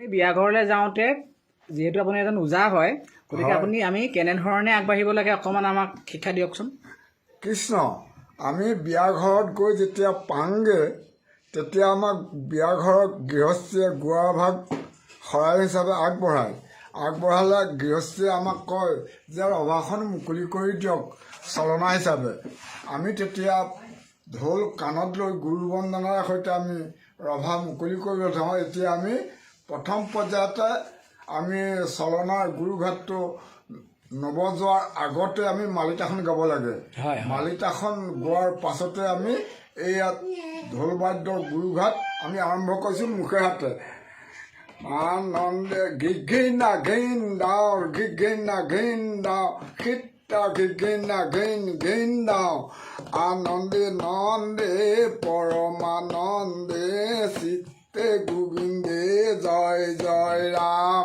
বিয়া ঘৰলৈ যাওঁতে যিহেতু আপুনি এজন ওজা হয় গতিকে আপুনি আমি কেনেধৰণে আগবাঢ়িব লাগে অকণমান আমাক শিক্ষা দিয়কচোন। কৃষ্ণ আমি বিয়া ঘৰত গৈ যেতিয়া পাওঁগৈ তেতিয়া আমাক বিয়া ঘৰত গৃহস্থীয়ে গুৱা ভাগ শৰাই হিচাপে আগবঢ়ালে গৃহস্থীয়ে আমাক কয় যে ৰভাখন মুকলি কৰি দিয়ক চলনা হিচাপে। আমি তেতিয়া ঢোল কাণত লৈ গুৰু বন্দনাৰ সৈতে আমি ৰভা মুকলি কৰিবলৈ থওঁ। এতিয়া আমি প্ৰথম পৰ্যায়তে আমি চলনাৰ গুৰুঘাটটো নবজোৱাৰ আগতে আমি মালিতাখন গাব লাগে। মালিতাখন গোৱাৰ পাছতে আমি এইয়াত ঢোল বাদ্যৰ গুৰুঘাট আমি আৰম্ভ কৰিছোঁ মুখে হাতে। আনন্দে গিগিনা গিন দাও গিগিনা গিন দাও সীতা গিগিনা গিন গিন দাও আনন্দে নন্দে পৰমানন্দে চিত্তে গোবিন্দে জয় জয় ৰাম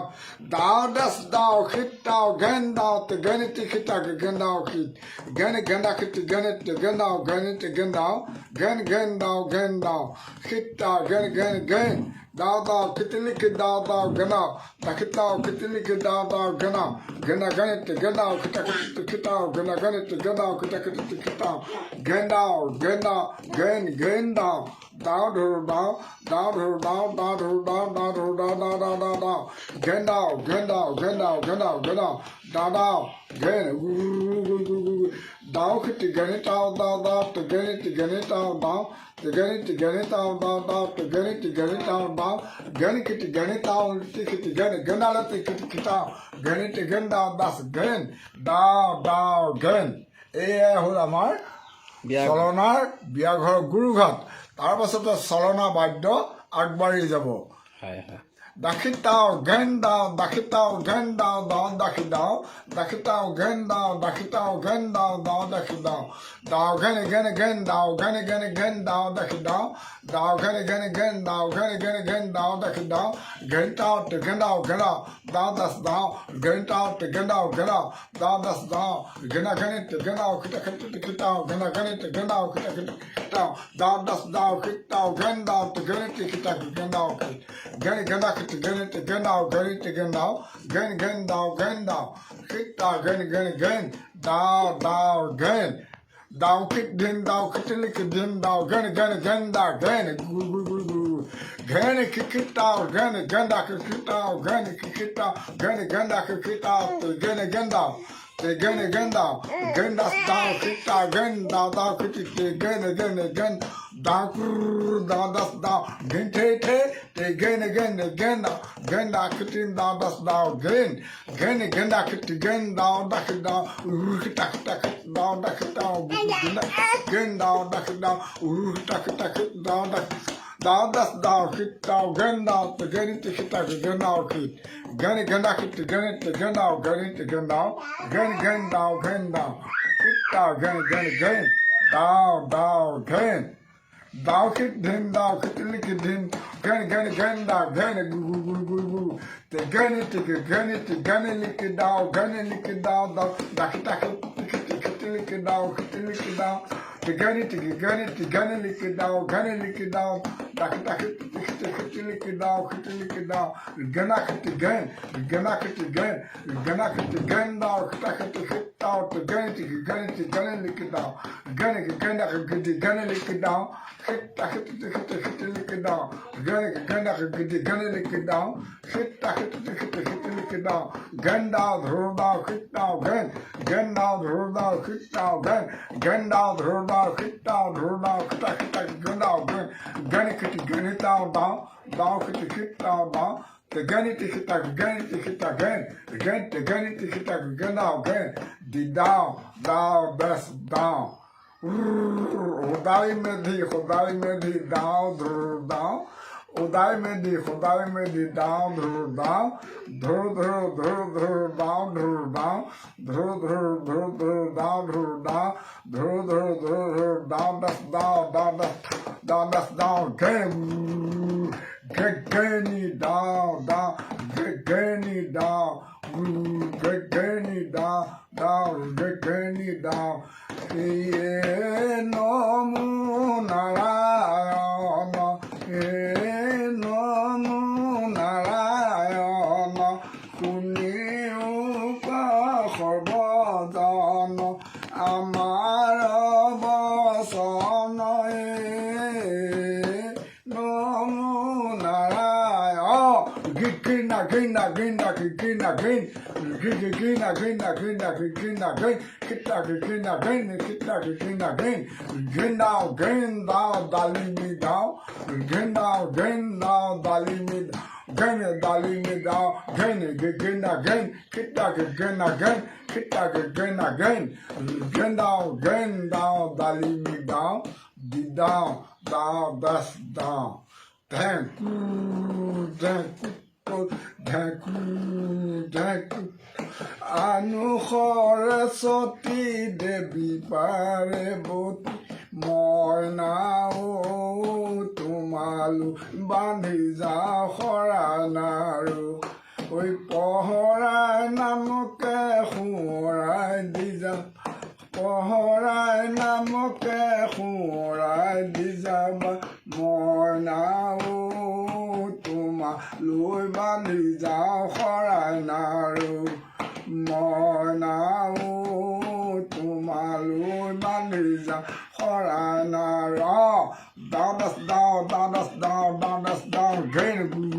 দাও দাস দাও খিত দাও ঘেন দাও তে গণিত খিতা ঘেন দাও খিত ঘেন ঘেন্দা খিত গণিত ঘেন দাও গণিত ঘেন দাও ঘেন ঘেন দাও খিতা ঘেন ঘেন ঘেন দাও দাও খিতলিক দাও দাও ঘেনাও তাখিতাও খিতলিক দাও দাও ঘেনাও ঘেনা গণিত ঘেনাও খিতা খিত খিতাও ঘেনা গণিত ঘেনাও খিতা খিত খিতাও ঘেন দাও ঘেন ঘেন দাও দাও ধরু দাও দাও ধরু দাও দাও ধরু দাও দাও ধরু দাও দাও দাও দাও দাও ঘেন দাও ঘেন দাও ঘেন দাও ঘেনাও ঘেনাও দাও দাও ঘেন দাও খিতি গণিতাও দাও দাও তো গণিতাও দাও তো গণিতাও দাও দাও তো গণিতাও দাও গণিত গণিতাও খিতি গণালতি খিতি খিতাও গণিত গণ দাও দাস গণ দাও দাও গণ। এয়াই হ'ল আমাৰ চলনাৰ বিয়াঘৰৰ গুৰুঘাট। তাৰ পাছতে চলনা বাদ্য আগবাঢ়ি যাব। দাখিতাও ঘেন দাও দাখিতাও ঘেন দাও দাও দাখি দাও দাখিতাও ঘেন দাও দাখিতাও ঘেন দাও দাও দাখি দাও দাও ঘেন ঘেন ঘেন দাও ঘেন ঘেন ঘেন দাও দাখি দাও দাও ঘেন ঘেন ঘেন দাও ঘেন ঘেন ঘেন দাও দাখি দাও ঘেনটাও তে ঘেনাও ঘেনাও দাও দাস দাও ঘেনটাও তে ঘেনাও ঘেনাও দাও দাস দাও ঘেনা ঘেনিত ঘেনাও খিতা খিত খিতাও ঘেনা ঘেনিত ঘেনাও খিতা খিত খিতাও দাও দাস দাও খিতাও ঘেন দাও তে ঘেনিত খিতা ঘেনাও খিত ঘেন ঘেনা খিত ঘেনিত ঘেনাও ঘেনিত ঘেনাও ঘেন ঘেন দাও খিতা ঘেন ঘেন ঘেন দাও দাও ঘেন দাও খিত দিন দাও খিতলিক দিন দাও ঘেন ঘেন ঘেন দাও ঘেন গুরু গুরু গুরু গুরু ঘেন খিতাও ঘেন গেন্দা খিতাও ঘেন খিতাও ঘেন গেন্দা খিতাও তো ঘেন গেন্দাও te gene genda genda daw kita genda daw kiti te gene daw das daw gente te gene genda kiti daw das daw genda kiti genda da kita kita daw da kita genda da kita kita daw da daw das daw kita genda te gene kita genda kit gene genda kiti gene genda gen daw kita gen daw daw kit din daw kitlik din gen daw gen gu te gen lik daw daw da kita kitlik daw te gen lik daw da kita kitlik daw gana kit gen daw kita daw te gen lik daw gen lik daw kita lik daw gen lik daw kita lik daw gen daw dhur daw kita gen daw dhur daw kita gen daw dhur daw kita kita gen daw gen daw daw kita daw te ganit kita gen te ganit kita gen di daw das daw खुदाई में दी दाव ध्रुव दाव उदाई में दी दाव ध्रुव दाव ध्रुव दाव दस दाव गनी दाव गनी दाव नमो नारायण नमो Narayan Gina, gina, gina, gina, gina, gina, gina, gina, gina, gina, kita gina, gina, kita gina, gina, gin down, dali me down, gin down, dali me down. Gain it, dali me down, gain it, gain again, kita gain again, kita gain again, gain down, dali me down, di down, that's down. Thank you, thank you. Anu Saraswati Devi Parvati Moinao Tumalu Bandhiza Horanaru Oi Pohorai Namuke Hurai Diza Pohorai Namuke Hurai Dizaba Moinao Tumalu Bandhiza Horanaru Moinao Tumalu Bandhiza Horanara down, gain it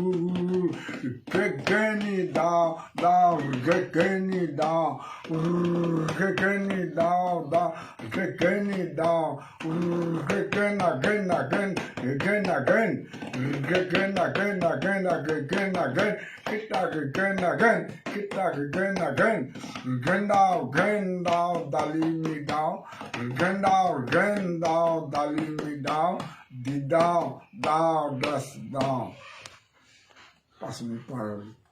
down, gain it down, dali me down, dali me down, di down, that's down. Pass me, Parvati.